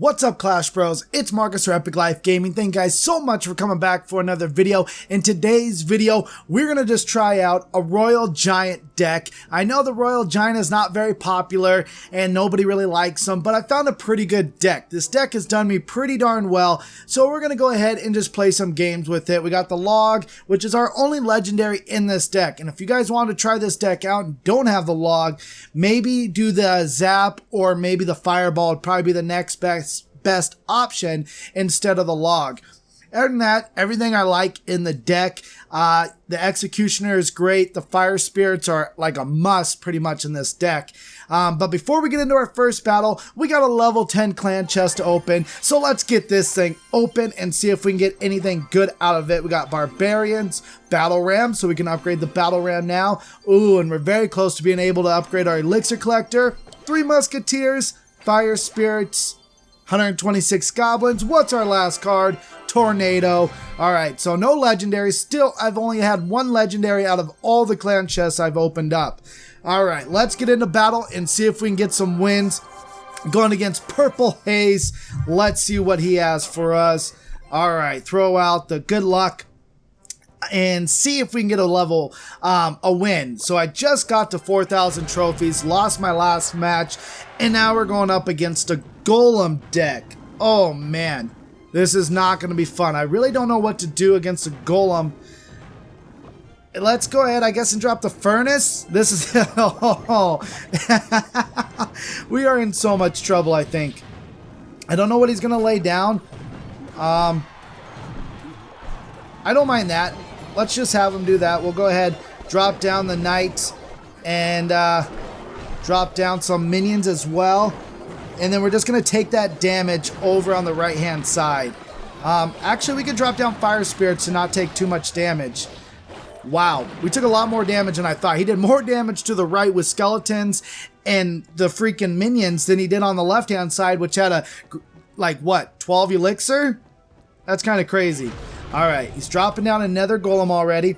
What's up, Clash Bros? It's Marcus for Epic Life Gaming. Thank you guys so much for coming back for another video. In today's video, we're going to just try out a Royal Giant deck. I know the Royal Giant is not very popular and nobody really likes them, but I found a pretty good deck. This deck has done me pretty darn well, so we're going to go ahead and just play some games with it. We got the log, which is our only legendary in this deck, and if you guys want to try this deck out and don't have the log, maybe do the zap or maybe the fireball would probably be the next best option instead of the log. Other than that, everything I like in the deck. The Executioner is great. The Fire Spirits are like a must pretty much in this deck. But before we get into our first battle, we got a level 10 clan chest to open. So let's get this thing open and see if we can get anything good out of it. We got Barbarians, Battle Ram, so we can upgrade the Battle Ram now. Ooh, and we're very close to being able to upgrade our Elixir Collector. 3 Musketeers, Fire Spirits, 126 Goblins. What's our last card? Tornado. Alright, so no legendaries. Still, I've only had 1 legendary out of all the clan chests I've opened up. Alright, let's get into battle and see if we can get some wins. Going against Purple Haze. Let's see what he has for us. Alright, throw out the good luck and see if we can get a win. So I just got to 4,000 trophies, lost my last match, and now we're going up against a Golem deck. Oh man, this is not going to be fun. I really don't know what to do against a Golem. Let's go ahead, I guess, and drop the Furnace. This is... we are in so much trouble, I think. I don't know what he's going to lay down. I don't mind that. Let's just have him do that. We'll go ahead, drop down the Knight, and drop down some minions as well. And then we're just going to take that damage over on the right-hand side. Actually, we could drop down Fire Spirits to not take too much damage. Wow, we took a lot more damage than I thought. He did more damage to the right with skeletons and the freaking minions than he did on the left-hand side, which had a, like, what, 12 elixir? That's kind of crazy. Alright, he's dropping down another Golem already.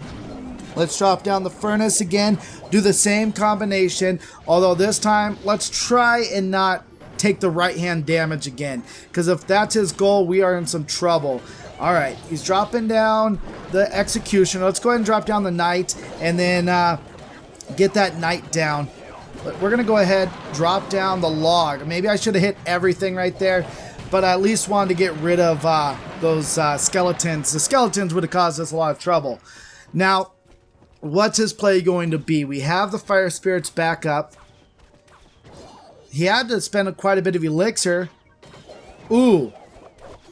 Let's drop down the Furnace again. Do the same combination. Although this time, let's try and not take the right-hand damage again. Because if that's his goal, we are in some trouble. Alright, he's dropping down the Executioner. Let's go ahead and drop down the Knight. And then get that Knight down. But we're going to go ahead, drop down the log. Maybe I should have hit everything right there. But I at least wanted to get rid of those skeletons. The skeletons would have caused us a lot of trouble. Now, what's his play going to be? We have the Fire Spirits back up. He had to spend quite a bit of elixir. Ooh,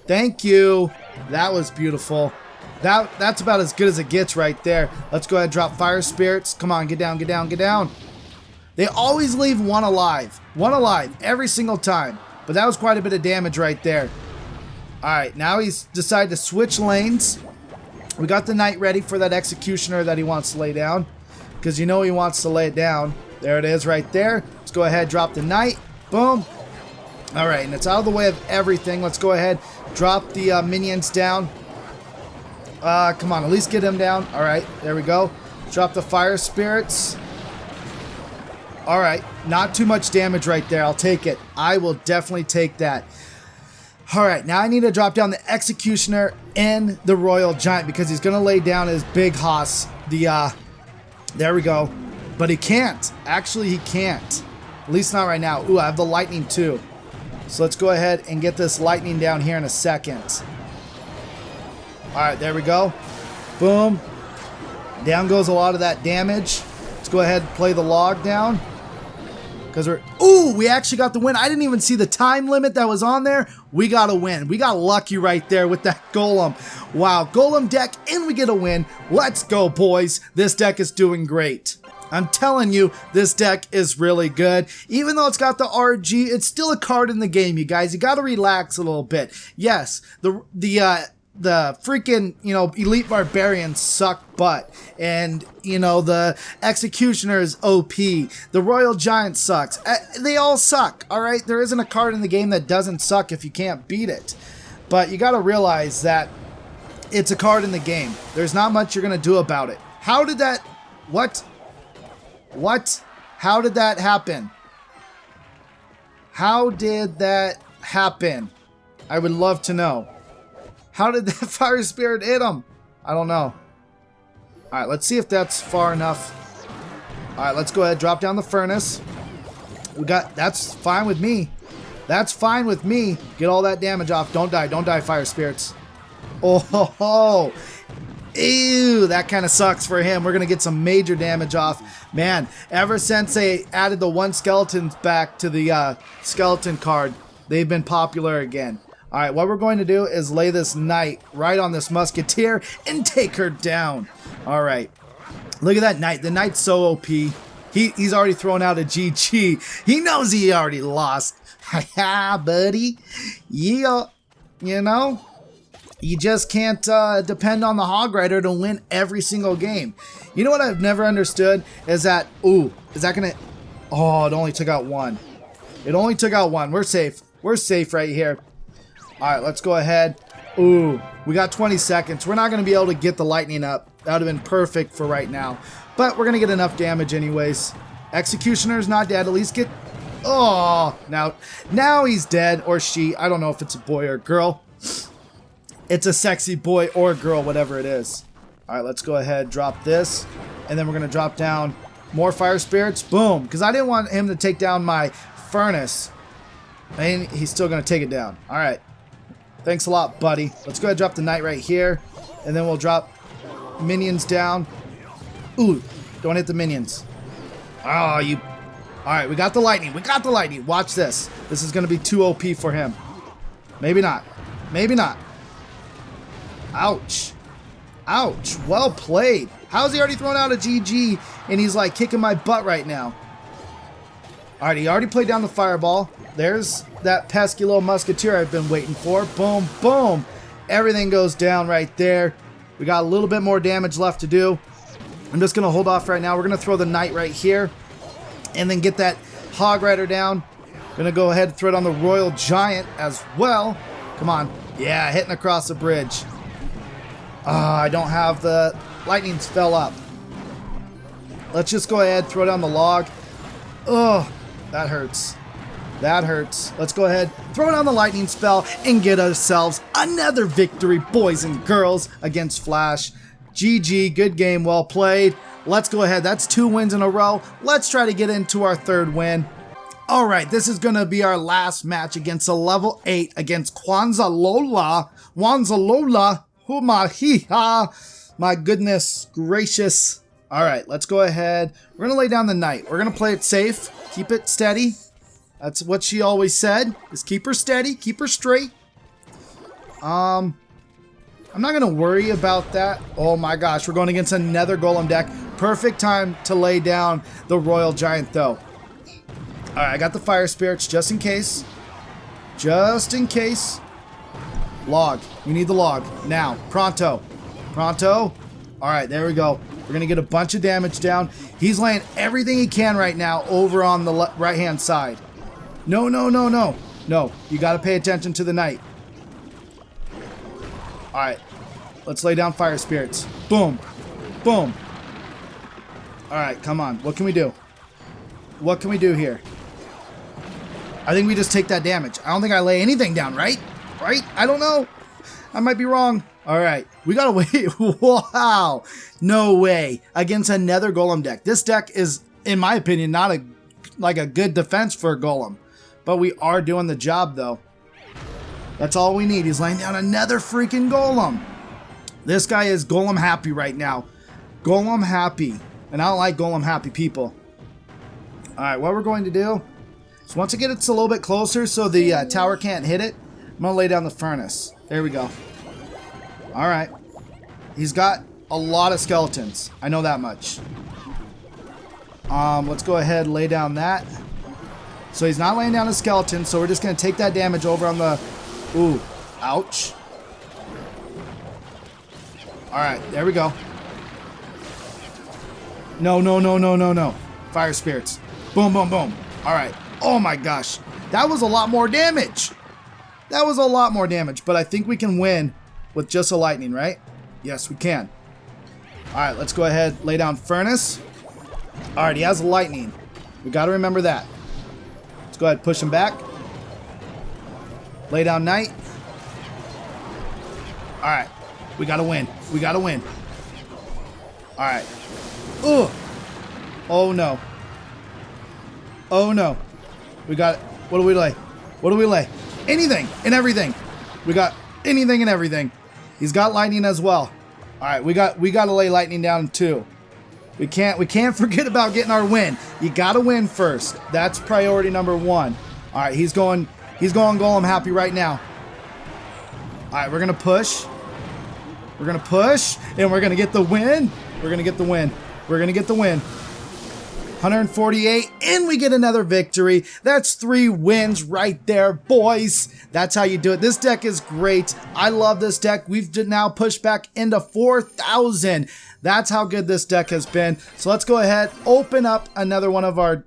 thank you. That was beautiful. That's about as good as it gets right there. Let's go ahead and drop Fire Spirits. Come on, get down, get down, get down. They always leave one alive. One alive every single time. But that was quite a bit of damage right there. Alright, now he's decided to switch lanes. We got the Knight ready for that Executioner that he wants to lay down. Because you know he wants to lay it down. There it is right there. Let's go ahead, drop the Knight. Boom. Alright, and it's out of the way of everything. Let's go ahead, drop the minions down. Come on, at least get him down. Alright, there we go. Drop the Fire Spirits. Alright, not too much damage right there. I'll take it. I will definitely take that. Alright, now I need to drop down the Executioner and the Royal Giant because he's going to lay down his big hoss. There we go. But he can't. Actually, he can't. At least not right now. Ooh, I have the Lightning too. So let's go ahead and get this Lightning down here in a second. Alright, there we go. Boom. Down goes a lot of that damage. Let's go ahead and play the log down. Because we actually got the win. I didn't even see the time limit that was on there. We got a win. We got lucky right there with that Golem. Wow, Golem deck, and we get a win. Let's go, boys. This deck is doing great. I'm telling you, this deck is really good. Even though it's got the RG, it's still a card in the game, you guys. You got to relax a little bit. Yes, the freaking, Elite Barbarians suck butt. And, the Executioner is OP. The Royal Giant sucks. They all suck, alright? There isn't a card in the game that doesn't suck if you can't beat it. But you gotta realize that it's a card in the game. There's not much you're gonna do about it. How did that... What? How did that happen? How did that happen? I would love to know. How did that fire spirit hit him? I don't know. Alright, let's see if that's far enough. Alright, let's go ahead, drop down the furnace. That's fine with me. That's fine with me. Get all that damage off. Don't die, fire spirits. Oh, ho, ho. Ew, that kind of sucks for him. We're going to get some major damage off. Man, ever since they added the 1 skeleton back to the skeleton card, they've been popular again. All right, what we're going to do is lay this knight right on this musketeer and take her down. All right, look at that knight. The knight's so OP. He's already thrown out a GG. He knows he already lost. Haha, buddy. Yeah, you know. You just can't depend on the Hog Rider to win every single game. You know what I've never understood is that, ooh, is that gonna, oh, it only took out 1. It only took out 1. We're safe. We're safe right here. All right, let's go ahead. Ooh, we got 20 seconds. We're not gonna be able to get the lightning up. That would have been perfect for right now. But we're gonna get enough damage anyways. Executioner's not dead, at least get, oh, now he's dead, or she. I don't know if it's a boy or a girl. It's a sexy boy or girl, whatever it is. All right, let's go ahead, drop this. And then we're going to drop down more fire spirits. Boom. Because I didn't want him to take down my furnace. And he's still going to take it down. All right. Thanks a lot, buddy. Let's go ahead and drop the knight right here. And then we'll drop minions down. Ooh, don't hit the minions. Oh, you... All right, we got the lightning. We got the lightning. Watch this. This is going to be too OP for him. Maybe not. Maybe not. Ouch. Ouch. Well played. How's he already thrown out a GG and he's like kicking my butt right now? Alright, he already played down the fireball. There's that pesky little musketeer I've been waiting for. Boom, boom. Everything goes down right there. We got a little bit more damage left to do. I'm just going to hold off right now. We're going to throw the knight right here and then get that Hog Rider down. Going to go ahead and throw it on the Royal Giant as well. Come on. Yeah, hitting across the bridge. I don't have the lightning spell up. Let's just go ahead, throw down the log. Oh, that hurts. That hurts. Let's go ahead, throw down the lightning spell, and get ourselves another victory, boys and girls, against Flash. GG, good game, well played. Let's go ahead. That's 2 wins in a row. Let's try to get into our 3rd win. All right, this is going to be our last match against a level 8 against Kwanzalola. Wanzalola. My goodness gracious. All right, let's go ahead. We're going to lay down the knight. We're going to play it safe. Keep it steady. That's what she always said, is keep her steady, keep her straight. I'm not going to worry about that. Oh my gosh, we're going against another Golem deck. Perfect time to lay down the Royal Giant though. All right, I got the fire spirits just in case. Just in case. Log. We need the log. Now. Pronto. Pronto. Alright, there we go. We're going to get a bunch of damage down. He's laying everything he can right now over on the right-hand side. No, no, no, no. No. You got to pay attention to the knight. Alright. Let's lay down fire spirits. Boom. Boom. Alright, come on. What can we do? What can we do here? I think we just take that damage. I don't think I lay anything down, right? Right? I don't know. I might be wrong. All right. We got to wait. Wow. No way. Against another Golem deck. This deck is, in my opinion, not a good defense for a Golem. But we are doing the job, though. That's all we need. He's laying down another freaking Golem. This guy is Golem happy right now. Golem happy. And I don't like Golem happy people. All right. What we're going to do is once it gets a little bit closer so the tower can't hit it, I'm going to lay down the furnace. There we go. Alright. He's got a lot of skeletons. I know that much. Let's go ahead and lay down that. So he's not laying down a skeleton, so we're just going to take that damage over on the... Ooh. Ouch. Alright, there we go. No, no, no, no, no, no. Fire spirits. Boom, boom, boom. Alright. Oh my gosh. That was a lot more damage. That was a lot more damage, but I think we can win with just a lightning, right? Yes, we can. All right, let's go ahead, lay down furnace. All right, he has lightning. We got to remember that. Let's go ahead, push him back. Lay down knight. All right. We got to win. We got to win. All right. Ugh. Oh, no. Oh, no. We got... What do we lay? What do we lay? Anything and everything. We got anything and everything. He's got lightning as well. All right. We got to lay lightning down too. We can't forget about getting our win. You got to win first. That's priority number 1. All right. He's going Golem happy right now. All right. We're going to push. We're going to push and we're going to get the win. We're going to get the win. We're going to get the win. 148, and we get another victory. That's 3 wins right there, boys. That's how you do it. This deck is great. I love this deck. We've now pushed back into 4,000. That's how good this deck has been. So let's go ahead, open up another one of our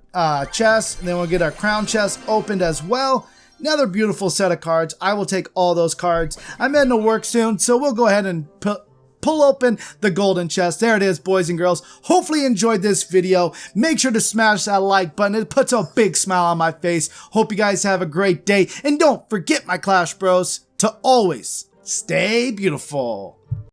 chests, and then we'll get our crown chest opened as well. Another beautiful set of cards. I will take all those cards. I'm heading to work soon, so we'll go ahead and pull open the golden chest. There it is, boys and girls. Hopefully you enjoyed this video. Make sure to smash that like button. It puts a big smile on my face. Hope you guys have a great day. And don't forget, my Clash Bros, to always stay beautiful.